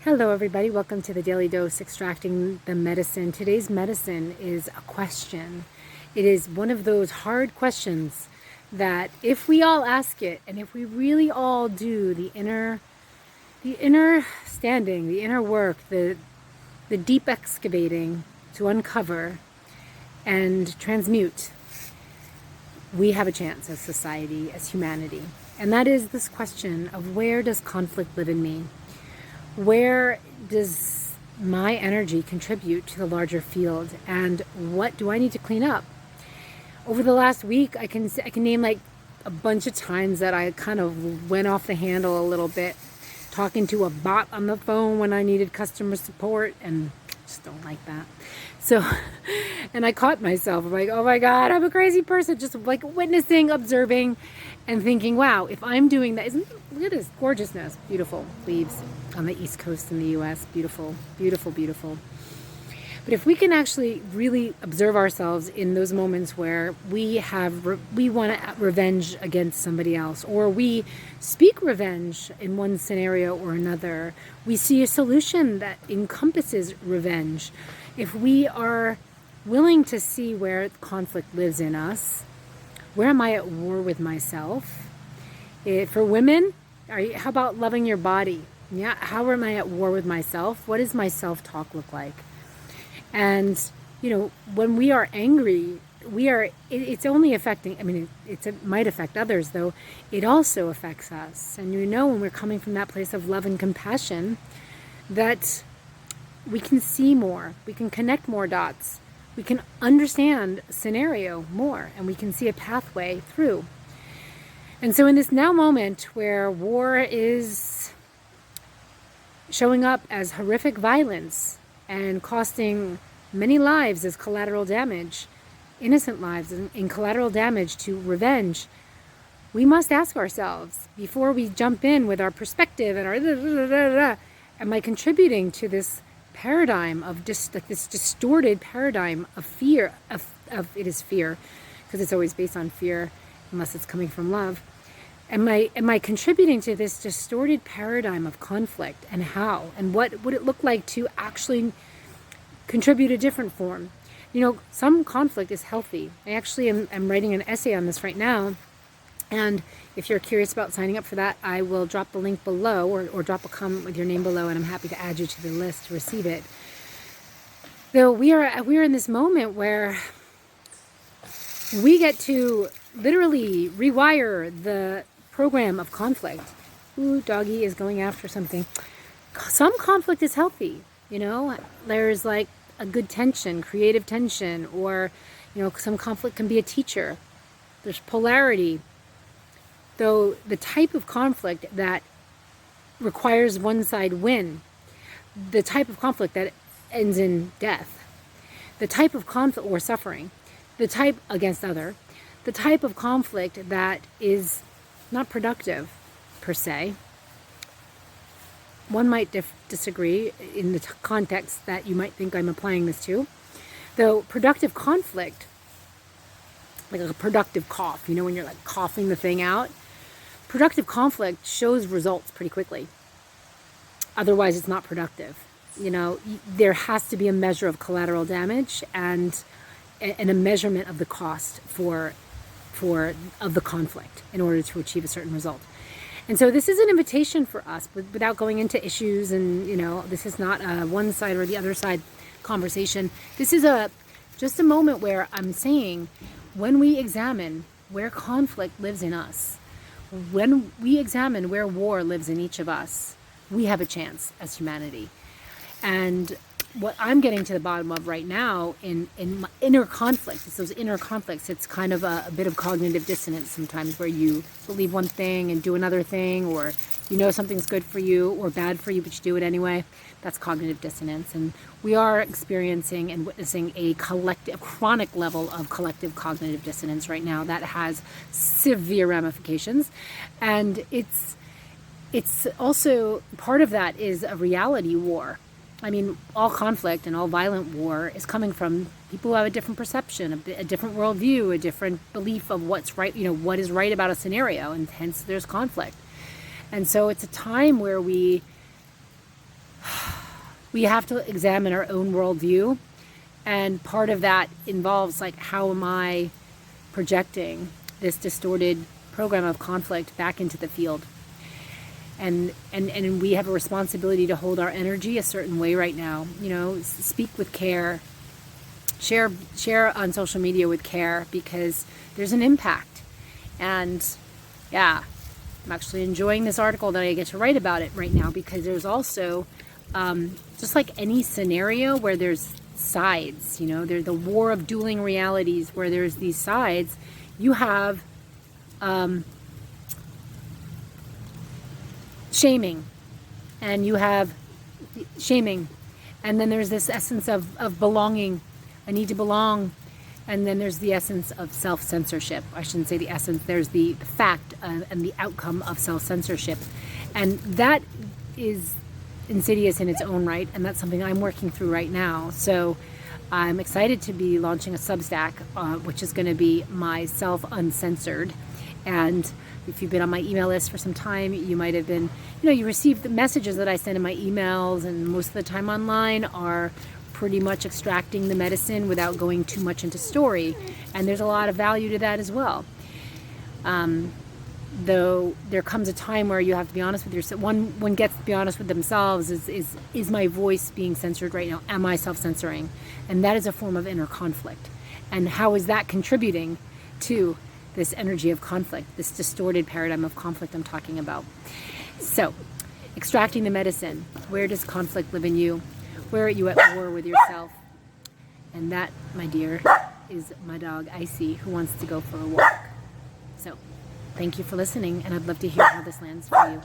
Hello everybody, welcome to the Daily Dose, Extracting the Medicine. Today's medicine is a question. It is one of those hard questions that if we all ask it, and if we really all do the inner standing, the inner work, the deep excavating to uncover and transmute, we have a chance as society, as humanity. And that is this question of, where does conflict live in me? Where does my energy contribute to the larger field, and what do I need to clean up? Over the last week, I can name like a bunch of times that I kind of went off the handle a little bit, talking to a bot on the phone when I needed customer support, and just don't like that. So, and I caught myself. I'm like, oh my God, I'm a crazy person, just like witnessing, observing, and thinking, wow, if I'm doing that, look at this gorgeousness, beautiful leaves on the East Coast in the US, beautiful, beautiful, beautiful. But if we can actually really observe ourselves in those moments where we want revenge against somebody else, or we speak revenge in one scenario or another, we see a solution that encompasses revenge. If we are willing to see where conflict lives in us, where am I at war with myself? For women, how about loving your body? Yeah, how am I at war with myself? What does my self-talk look like? And, when we are angry, it's only affecting, it might affect others, though it also affects us. And when we're coming from that place of love and compassion, that we can see more, we can connect more dots, we can understand a scenario more, and we can see a pathway through. And so in this now moment where war is showing up as horrific violence and costing many lives as collateral damage, innocent lives in collateral damage to revenge, we must ask ourselves, before we jump in with our perspective and our am I contributing to this paradigm of just like this distorted paradigm of fear, of it is fear, because it's always based on fear unless it's coming from love. Am I contributing to this distorted paradigm of conflict, and how, and what would it look like to actually contribute a different form? Some conflict is healthy. I actually am writing an essay on this right now, and if you're curious about signing up for that, I will drop the link below, or drop a comment with your name below, and I'm happy to add you to the list to receive it. Though we are in this moment where we get to literally rewire the program of conflict. Ooh, doggy is going after something. Some conflict is healthy, There's like a good tension, creative tension, or, some conflict can be a teacher. There's polarity. Though the type of conflict that requires one side win, the type of conflict that ends in death, the type of conflict or suffering, the type against other, the type of conflict that is not productive per se. One might disagree in the context that you might think I'm applying this to. Though productive conflict, like a productive cough, when you're like coughing the thing out, productive conflict shows results pretty quickly. Otherwise, it's not productive. There has to be a measure of collateral damage and a measurement of the cost of the conflict in order to achieve a certain result. And so this is an invitation for us, without going into issues, and this is not a one side or the other side conversation. This is just a moment where I'm saying, when we examine where conflict lives in us, when we examine where war lives in each of us, we have a chance as humanity. And what I'm getting to the bottom of right now in my inner conflict, it's those inner conflicts. It's kind of a bit of cognitive dissonance sometimes, where you believe one thing and do another thing, or something's good for you or bad for you, but you do it anyway. That's cognitive dissonance. And we are experiencing and witnessing a chronic level of collective cognitive dissonance right now that has severe ramifications. And it's also, part of that is a reality war. All conflict and all violent war is coming from people who have a different perception, a different worldview, a different belief of what's right, what is right about a scenario, and hence there's conflict. And so it's a time where we we have to examine our own worldview. And part of that involves, like, how am I projecting this distorted program of conflict back into the field? And we have a responsibility to hold our energy a certain way right now. You know, speak with care, share on social media with care, because there's an impact. And yeah, I'm actually enjoying this article that I get to write about it right now, because there's also, just like any scenario where there's sides, you know, there's the war of dueling realities where there's these sides. You have shaming, and you have shaming, and then there's this essence of belonging. I need to belong. And then there's the essence of self-censorship. I shouldn't say the essence, there's the fact and the outcome of self-censorship. And that is insidious in its own right, and that's something I'm working through right now. So I'm excited to be launching a Substack, which is going to be my self-uncensored. And if you've been on my email list for some time, you might have been, you know, you receive the messages that I send in my emails, and most of the time online are pretty much extracting the medicine without going too much into story. And there's a lot of value to that as well. Though there comes a time where you have to be honest with yourself. One gets to be honest with themselves. Is my voice being censored right now? Am I self-censoring? And that is a form of inner conflict. And how is that contributing to this energy of conflict, this distorted paradigm of conflict I'm talking about? So, extracting the medicine. Where does conflict live in you? Where are you at war with yourself? And that, my dear, is my dog Icy, who wants to go for a walk. So, thank you for listening, and I'd love to hear how this lands for you.